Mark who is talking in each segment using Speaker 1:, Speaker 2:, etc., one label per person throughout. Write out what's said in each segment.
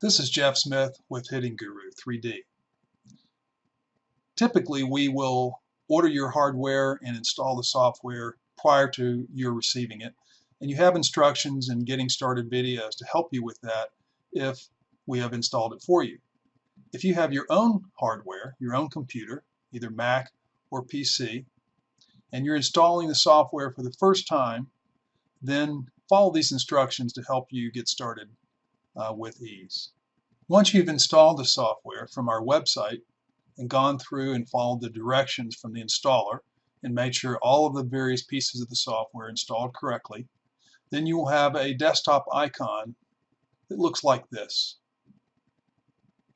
Speaker 1: This is Jeff Smith with Hittinguru 3D. Typically, we will order your hardware and install the software prior to your receiving it. And you have instructions and getting started videos to help you with that if we have installed it for you. If you have your own hardware, your own computer, either Mac or PC, and you're installing the software for the first time, then follow these instructions to help you get started with ease. Once you've installed the software from our website and gone through and followed the directions from the installer and made sure all of the various pieces of the software are installed correctly, then you will have a desktop icon that looks like this.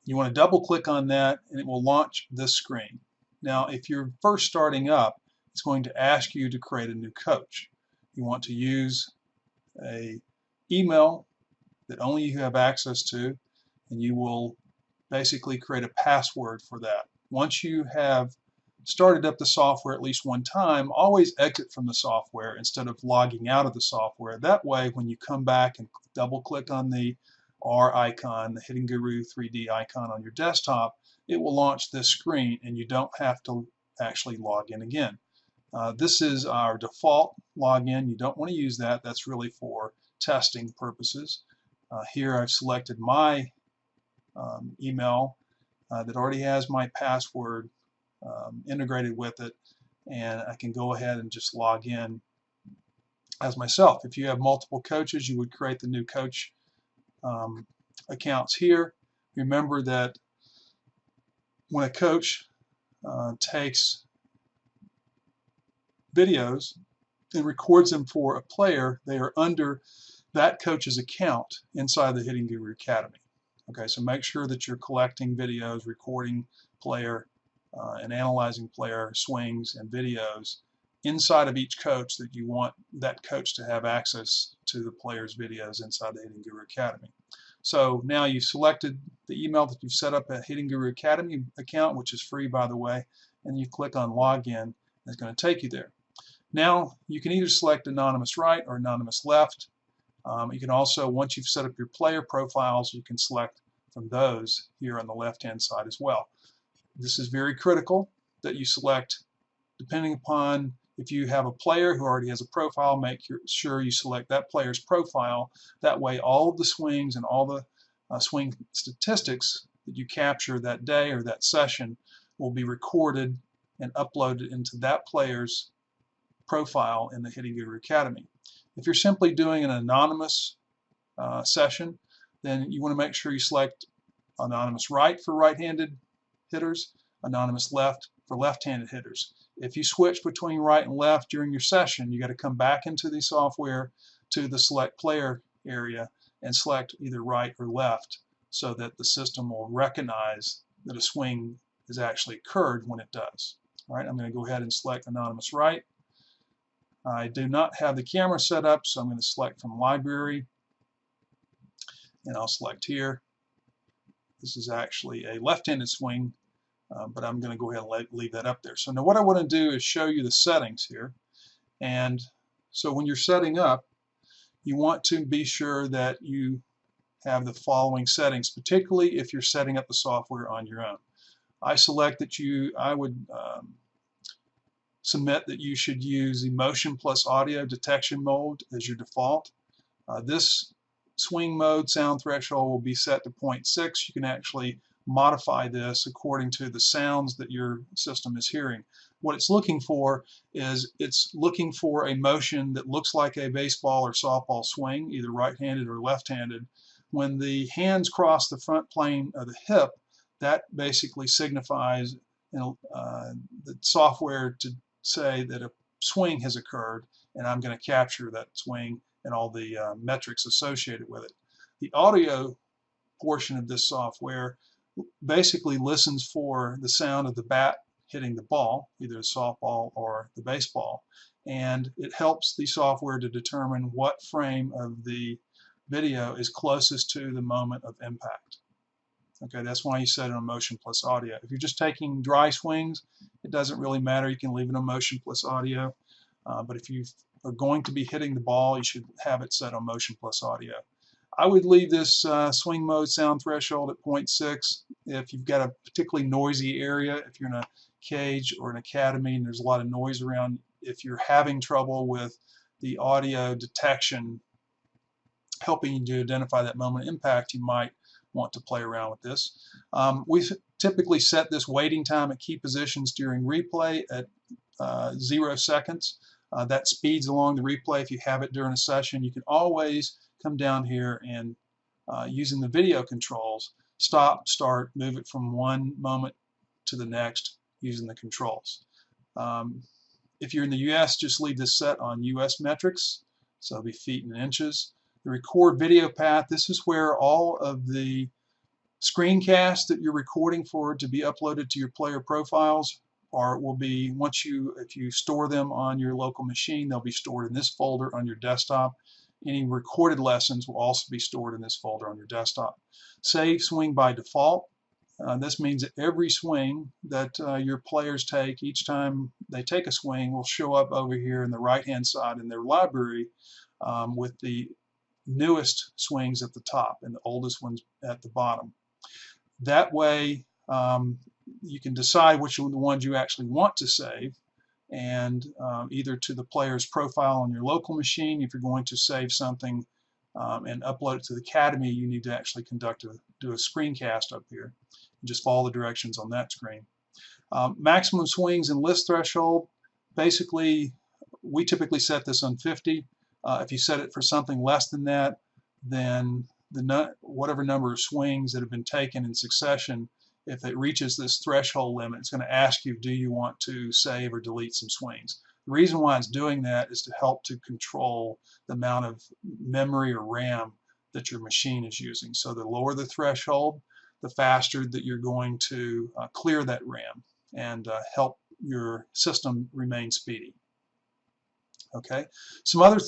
Speaker 1: You want to double click on that and it will launch this screen. Now if you're first starting up, it's going to ask you to create a new coach. You want to use an email that only you have access to, and you will basically create a password for that. Once you have started up the software at least one time, always exit from the software instead of logging out of the software. That way, when you come back and double click on the R icon, the Hittinguru 3D icon on your desktop, it will launch this screen and you don't have to actually log in again. This is our default login. You don't want to use that. That's really for testing purposes. Here I've selected my email that already has my password integrated with it, and I can go ahead and just log in as myself. If you have multiple coaches, you would create the new coach accounts here. Remember that when a coach takes videos and records them for a player, they are under that coach's account inside the Hittinguru Academy. Okay, so make sure that you're collecting videos, recording player, and analyzing player swings and videos inside of each coach that you want that coach to have access to the player's videos inside the Hittinguru Academy. So now you've selected the email that you've set up at Hittinguru Academy account, which is free by the way, and you click on login, and it's going to take you there. Now you can either select anonymous right or anonymous left. You can also, once you've set up your player profiles, you can select from those here on the left hand side as well. This is very critical that you select, depending upon if you have a player who already has a profile, make sure you select that player's profile. That way all of the swings and all the swing statistics that you capture that day or that session will be recorded and uploaded into that player's profile in the Hittinguru Academy. If you're simply doing an anonymous session, then you want to make sure you select anonymous right for right-handed hitters, anonymous left for left-handed hitters. If you switch between right and left during your session, you got to come back into the software to the select player area and select either right or left so that the system will recognize that a swing has actually occurred when it does. All right, I'm going to go ahead and select anonymous right. I do not have the camera set up, so I'm going to select from library, and I'll select here. This is actually a left-handed swing, but I'm going to go ahead and leave that up there. So now what I want to do is show you the settings here. And so when you're setting up, you want to be sure that you have the following settings, particularly if you're setting up the software on your own. I select that I would submit that you should use the motion plus audio detection mode as your default. This swing mode sound threshold will be set to 0.6. You can actually modify this according to the sounds that your system is hearing. What it's looking for is it's looking for a motion that looks like a baseball or softball swing, either right-handed or left-handed. When the hands cross the front plane of the hip, that basically signifies the software to say that a swing has occurred, and I'm going to capture that swing and all the metrics associated with it. The audio portion of this software basically listens for the sound of the bat hitting the ball, either the softball or the baseball, and it helps the software to determine what frame of the video is closest to the moment of impact. Okay, that's why you set it on motion plus audio. If you're just taking dry swings, it doesn't really matter. You can leave it on motion plus audio. But if you are going to be hitting the ball, you should have it set on motion plus audio. I would leave this swing mode sound threshold at 0.6 if you've got a particularly noisy area, if you're in a cage or an academy and there's a lot of noise around. If you're having trouble with the audio detection helping you to identify that moment of impact, you might want to play around with this. We typically set this waiting time at key positions during replay at 0 seconds. That speeds along the replay. If you have it during a session, you can always come down here and using the video controls, stop, start, move it from one moment to the next using the controls. If you're in the US, just leave this set on US metrics, so it'll be feet and inches. The record video path, this is where all of the screencasts that you're recording for to be uploaded to your player profiles will be, if you store them on your local machine, they'll be stored in this folder on your desktop. Any recorded lessons will also be stored in this folder on your desktop. Save swing by default. This means that every swing that your players take, each time they take a swing, will show up over here in the right-hand side in their library with the newest swings at the top and the oldest ones at the bottom. That way you can decide which of the ones you actually want to save, and either to the player's profile on your local machine. If you're going to save something and upload it to the Academy, you need to actually do a screencast up here. Just follow the directions on that screen. Maximum swings and list threshold, basically we typically set this on 50. If you set it for something less than that, then whatever number of swings that have been taken in succession, if it reaches this threshold limit, it's going to ask you, do you want to save or delete some swings? The reason why it's doing that is to help to control the amount of memory or RAM that your machine is using. So the lower the threshold, the faster that you're going to clear that RAM and help your system remain speedy. Okay, some other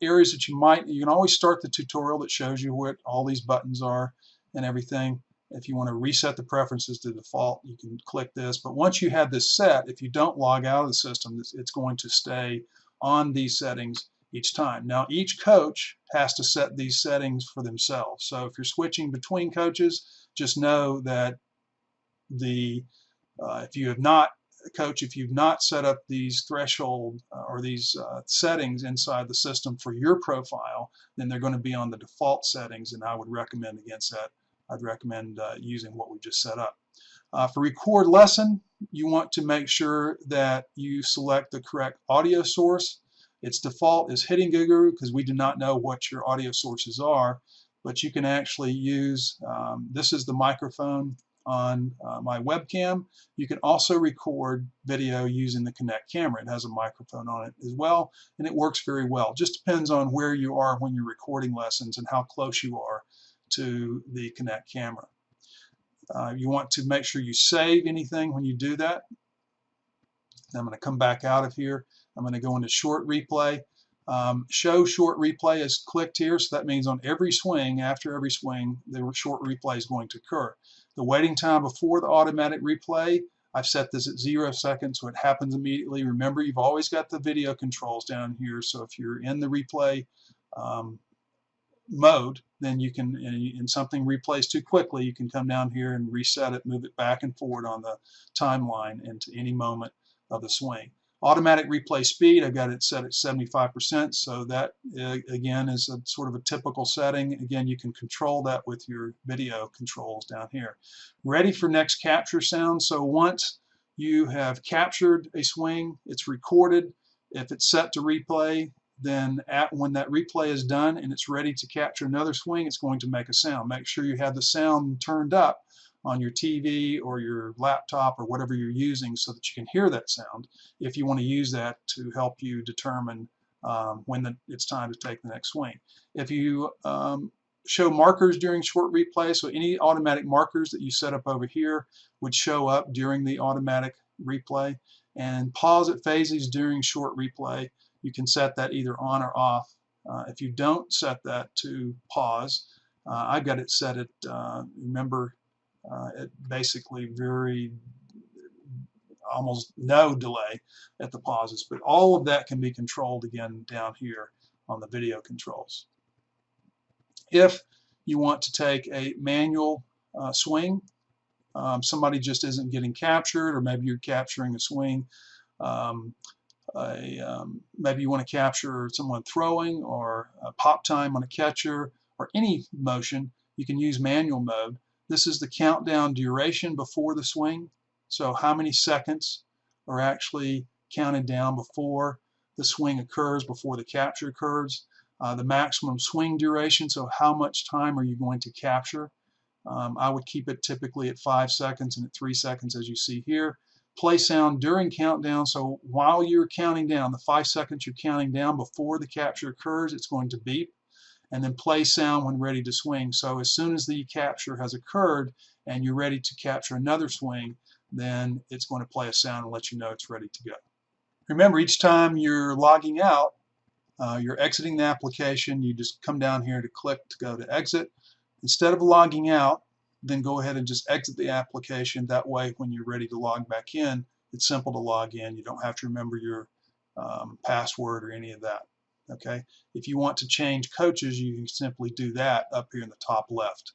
Speaker 1: areas that you can always start the tutorial that shows you what all these buttons are and everything. If you want to reset the preferences to default, you can click this. But once you have this set, if you don't log out of the system, it's going to stay on these settings each time. Now, each coach has to set these settings for themselves. So if you're switching between coaches, just know that if you have not if you've not set up these threshold or these settings inside the system for your profile, then they're going to be on the default settings, and I would recommend against that. I'd recommend using what we just set up. For record lesson, you want to make sure that you select the correct audio source. Its default is Hittinguru because we do not know what your audio sources are, but you can actually use, this is the microphone on my webcam. You can also record video using the Kinect camera. It has a microphone on it as well, and it works very well. Just depends on where you are when you're recording lessons and how close you are to the Kinect camera. You want to make sure you save anything when you do that. I'm going to come back out of here. I'm going to go into short replay. Show short replay is clicked here, so that means on every swing, after every swing, the short replay is going to occur. The waiting time before the automatic replay, I've set this at 0 seconds, so it happens immediately. Remember, you've always got the video controls down here, so if you're in the replay mode, then you can, and something replays too quickly, you can come down here and reset it, move it back and forward on the timeline into any moment of the swing. Automatic replay speed, I've got it set at 75%, so that again is a sort of a typical setting. Again, you can control that with your video controls down here. Ready for next capture sound. So once you have captured a swing, it's recorded. If it's set to replay, then when that replay is done and it's ready to capture another swing, it's going to make a sound. Make sure you have the sound turned up on your TV or your laptop or whatever you're using so that you can hear that sound if you want to use that to help you determine when it's time to take the next swing. If you show markers during short replay, so any automatic markers that you set up over here would show up during the automatic replay, and pause at phases during short replay, you can set that either on or off. If you don't set that to pause, I've got it set at, remember, basically almost no delay at the pauses, but all of that can be controlled again down here on the video controls. If you want to take a manual swing, somebody just isn't getting captured, or maybe you're capturing a swing, maybe you want to capture someone throwing, or a pop time on a catcher, or any motion, you can use manual mode. This is the countdown duration before the swing, so how many seconds are actually counted down before the swing occurs, before the capture occurs. The maximum swing duration, so how much time are you going to capture. I would keep it typically at 5 seconds and at 3 seconds, as you see here. Play sound during countdown, so while you're counting down, the 5 seconds you're counting down before the capture occurs, it's going to beep. And then play sound when ready to swing. So as soon as the capture has occurred and you're ready to capture another swing, then it's going to play a sound and let you know it's ready to go. Remember, each time you're logging out, you're exiting the application, you just come down here to click to go to exit. Instead of logging out, then go ahead and just exit the application. That way, when you're ready to log back in, it's simple to log in. You don't have to remember your password or any of that. Okay. If you want to change coaches, you can simply do that up here in the top left.